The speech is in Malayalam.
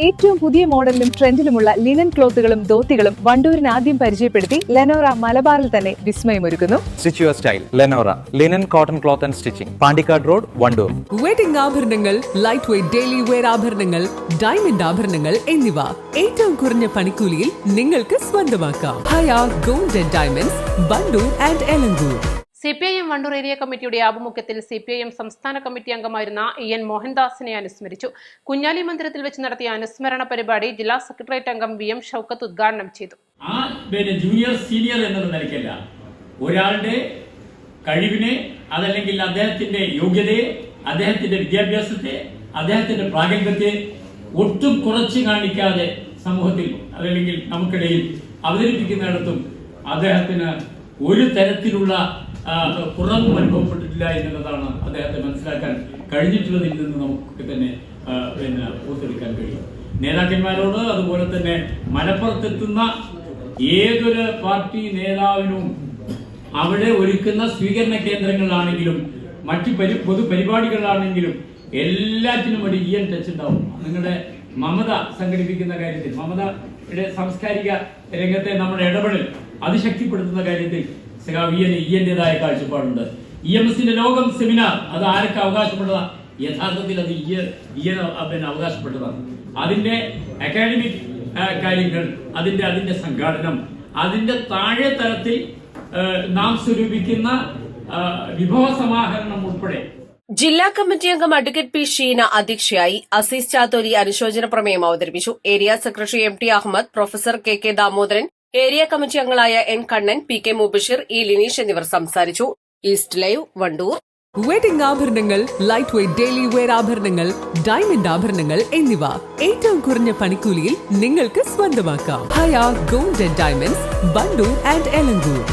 ഏറ്റവും പുതിയ മോഡലിലും ട്രെൻഡിലുമുള്ള ലിനൻ ക്ലോത്തുകളും ധോത്തികളും വണ്ടൂരിന് ആദ്യം പരിചയപ്പെടുത്തി ലെനോറ മലബാറിൽ തന്നെ വിസ്മയമൊരുക്കുന്നു. Stitch your style Lenora linen cotton cloth and stitching, Pandikkad road, Wandoor. Wedding ആഭരണങ്ങൾ, ലൈറ്റ് വെയ്റ്റ് ഡെയിലി വെയർ ആഭരണങ്ങൾ, ഡയമണ്ട് ആഭരണങ്ങൾ എന്നിവ ഏറ്റവും കുറഞ്ഞ പണിക്കൂലിയിൽ നിങ്ങൾക്ക് സ്വന്തമാക്കാം. Haya gold and diamonds, Wandoor and Elankur. CPIM Wandoor area കമ്മിറ്റിയുടെ ആഭിമുഖ്യത്തിൽ CPIM സംസ്ഥാന കമ്മിറ്റി അംഗമായിരുന്ന EN മോഹൻദാസിനെ അനുസ്മരിച്ചു. കുഞ്ഞാലി മന്ദിരത്തിൽ വെച്ച് നടത്തിയ അനുസ്മരണ പരിപാടി ജില്ലാ സെക്രട്ടേറിയറ്റ് അംഗം VM ഷൗക്കത്ത് ഉദ്ഘാടനം ചെയ്തു. ജൂനിയർ സീനിയർ എന്നുള്ള നിലയ്ക്കല്ല, ഒരാളുടെ കഴിവിനെ, അതല്ലെങ്കിൽ അദ്ദേഹത്തിന്റെ യോഗ്യതയെ, അദ്ദേഹത്തിന്റെ വിദ്യാഭ്യാസത്തെ, അദ്ദേഹത്തിന്റെ പ്രാഗൽഭ്യത്തെ ഒട്ടും കുറച്ച് കാണിക്കാതെ സമൂഹത്തിൽ അതല്ലെങ്കിൽ നമുക്കിടയിൽ അവതരിപ്പിക്കുന്നിടത്തും അദ്ദേഹത്തിന് ഒരു തരത്തിലുള്ള കുറവും അനുഭവപ്പെട്ടിട്ടില്ല എന്നുള്ളതാണ് അദ്ദേഹത്തെ മനസ്സിലാക്കാൻ കഴിഞ്ഞിട്ടുള്ളതിൽ നിന്ന് നമുക്ക് തന്നെ ഓർത്തെടുക്കാൻ കഴിയും. നേതാക്കന്മാരോട്, അതുപോലെ തന്നെ മലപ്പുറത്തെത്തുന്ന ഏതൊരു പാർട്ടി നേതാവിനും അവിടെ ഒരുക്കുന്ന സ്വീകരണ കേന്ദ്രങ്ങളിലാണെങ്കിലും മറ്റു പൊതുപരിപാടികളിലാണെങ്കിലും എല്ലാറ്റിനും ഒരു EN ടച്ച് ഉണ്ടാവും. നിങ്ങളുടെ മമത സംഘടിപ്പിക്കുന്ന കാര്യത്തിൽ, മമതയുടെ സാംസ്കാരിക രംഗത്തെ നമ്മുടെ ഇടപെടൽ അത് ശക്തിപ്പെടുത്തുന്ന കാര്യത്തിൽ ENന്റേതായ കാഴ്ചപ്പാടുണ്ട്. EMSന്റെ ലോകം സെമിനാർ അത് ആരൊക്കെ അവകാശപ്പെട്ടതാണ്? യഥാർത്ഥത്തിൽ അത് EN അവകാശപ്പെട്ടതാണ്. അതിന്റെ അക്കാഡമിക് കാര്യങ്ങൾ, അതിന്റെ സംഘാടനം, അതിന്റെ താഴെ തലത്തിൽ നാം സ്വരൂപിക്കുന്ന വിഭവ സമാഹരണം ഉൾപ്പെടെ. ജില്ലാ കമ്മിറ്റി അംഗം അഡ്വക്കേറ്റ് P. ഷീന അധ്യക്ഷയായി. അസീസ് ചാത്തോലി അനുശോചന പ്രമേയം അവതരിപ്പിച്ചു. Area secretary MT Ahammed, professor KK Damodaran, area committee അംഗങ്ങളായ N. Kannan, PK Mubashir, E. Lineesh എന്നിവർ സംസാരിച്ചു. East live, Wandoor. വെഡിംഗ് ആഭരണങ്ങൾ, ലൈറ്റ് വെയ്റ്റ് ഡെയിലി വെയർ ആഭരണങ്ങൾ, ഡയമണ്ട് ആഭരണങ്ങൾ എന്നിവ ഏറ്റവും കുറഞ്ഞ പണിക്കൂലിയിൽ നിങ്ങൾക്ക് സ്വന്തമാക്കാം. Haya gold and diamonds, Wandoor and Elankur.